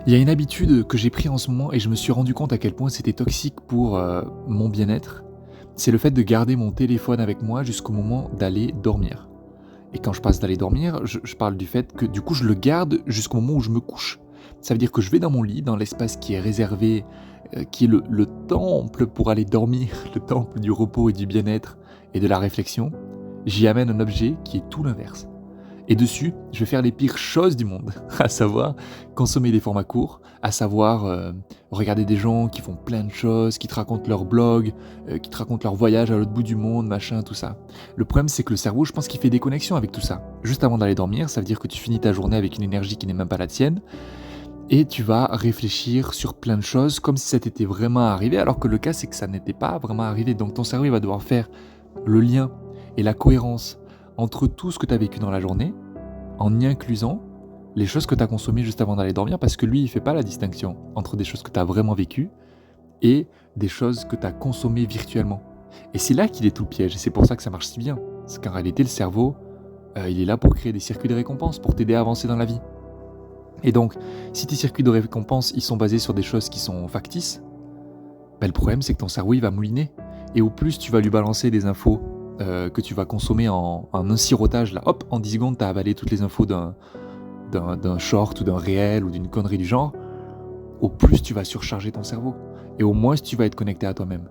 Il y a une habitude que j'ai pris en ce moment et je me suis rendu compte à quel point c'était toxique pour, mon bien-être. C'est le fait de garder mon téléphone avec moi jusqu'au moment d'aller dormir. Et quand je passe d'aller dormir, je parle du fait que du coup je le garde jusqu'au moment où je me couche. Ça veut dire que je vais dans mon lit, dans l'espace qui est réservé, qui est le temple pour aller dormir, le temple du repos et du bien-être et de la réflexion. J'y amène un objet qui est tout l'inverse. Et dessus, je vais faire les pires choses du monde, à savoir consommer des formats courts, à savoir regarder des gens qui font plein de choses, qui te racontent leur blog, qui te racontent leur voyage à l'autre bout du monde, machin, tout ça. Le problème, c'est que le cerveau, je pense qu'il fait des connexions avec tout ça. Juste avant d'aller dormir, ça veut dire que tu finis ta journée avec une énergie qui n'est même pas la tienne, et tu vas réfléchir sur plein de choses comme si ça t'était vraiment arrivé, alors que le cas, c'est que ça n'était pas vraiment arrivé. Donc ton cerveau, il va devoir faire le lien et la cohérence entre tout ce que tu as vécu dans la journée, en y inclusant les choses que tu as consommées juste avant d'aller dormir, parce que lui, il fait pas la distinction entre des choses que tu as vraiment vécues et des choses que tu as consommées virtuellement. Et c'est là qu'il est tout le piège, et c'est pour ça que ça marche si bien. C'est qu'en réalité, le cerveau, il est là pour créer des circuits de récompense, pour t'aider à avancer dans la vie. Et donc, si tes circuits de récompense, ils sont basés sur des choses qui sont factices, le problème, c'est que ton cerveau, il va mouliner. Et au plus tu vas lui balancer des infos que tu vas consommer en un sirotage, là, hop, en 10 secondes, tu as avalé toutes les infos d'un short ou d'un réel ou d'une connerie du genre, au plus tu vas surcharger ton cerveau. Et au moins tu vas être connecté à toi-même.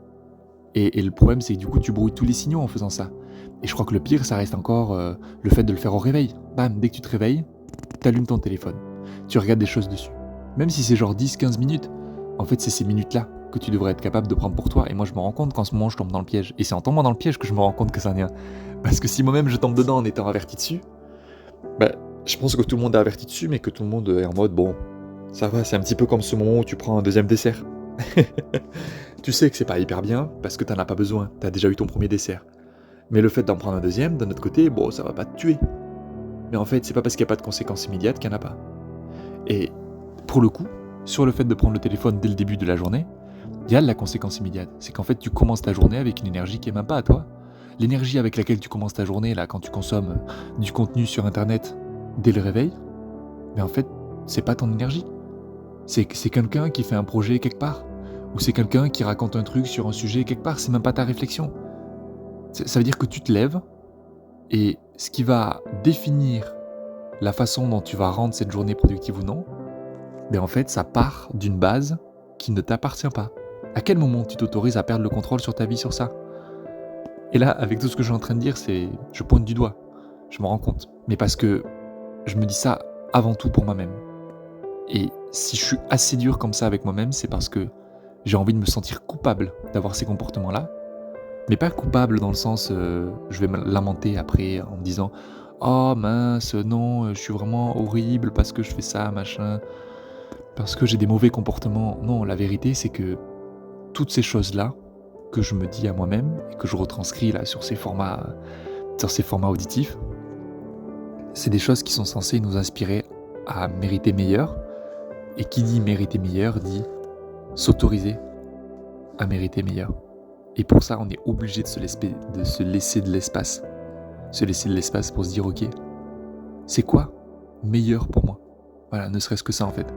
Et le problème, c'est que du coup, tu brouilles tous les signaux en faisant ça. Et je crois que le pire, ça reste encore le fait de le faire au réveil. Bam, dès que tu te réveilles, tu allumes ton téléphone. Tu regardes des choses dessus. Même si c'est genre 10-15 minutes, en fait, c'est ces minutes-là que tu devrais être capable de prendre pour toi. Et moi, je me rends compte qu'en ce moment, je tombe dans le piège. Et c'est en tombant dans le piège que je me rends compte que ça n'est rien. Parce que si moi-même, je tombe dedans en étant averti dessus, je pense que tout le monde est averti dessus, mais que tout le monde est en mode, bon, ça va, c'est un petit peu comme ce moment où tu prends un deuxième dessert. Tu sais que c'est pas hyper bien, parce que t'en as pas besoin, t'as déjà eu ton premier dessert. Mais le fait d'en prendre un deuxième, d'un autre côté, bon, ça va pas te tuer. Mais en fait, c'est pas parce qu'il n'y a pas de conséquences immédiates qu'il n'y en a pas. Et pour le coup, sur le fait de prendre le téléphone dès le début de la journée, il y a de la conséquence immédiate. C'est qu'en fait, tu commences ta journée avec une énergie qui est même pas à toi. L'énergie avec laquelle tu commences ta journée, là, quand tu consommes du contenu sur Internet dès le réveil, mais en fait, c'est pas ton énergie. C'est quelqu'un qui fait un projet quelque part. Ou c'est quelqu'un qui raconte un truc sur un sujet quelque part. C'est même pas ta réflexion. Ça veut dire que tu te lèves, et ce qui va définir la façon dont tu vas rendre cette journée productive ou non, en fait, ça part d'une base qui ne t'appartient pas. À quel moment tu t'autorises à perdre le contrôle sur ta vie sur ça? Et là, avec tout ce que je suis en train de dire, je pointe du doigt. Je m'en rends compte. Mais parce que je me dis ça avant tout pour moi-même. Et si je suis assez dur comme ça avec moi-même, c'est parce que j'ai envie de me sentir coupable d'avoir ces comportements-là. Mais pas coupable dans le sens, je vais me lamenter après en me disant: «Oh mince, non, je suis vraiment horrible parce que je fais ça, machin, parce que j'ai des mauvais comportements». Non, la vérité, c'est que toutes ces choses-là, que je me dis à moi-même et que je retranscris là sur ces formats auditifs, c'est des choses qui sont censées nous inspirer à mériter meilleur. Et qui dit mériter meilleur dit s'autoriser à mériter meilleur. Et pour ça, on est obligé de se laisser de l'espace. Se laisser de l'espace pour se dire, ok, c'est quoi meilleur pour moi? Voilà, ne serait-ce que ça en fait.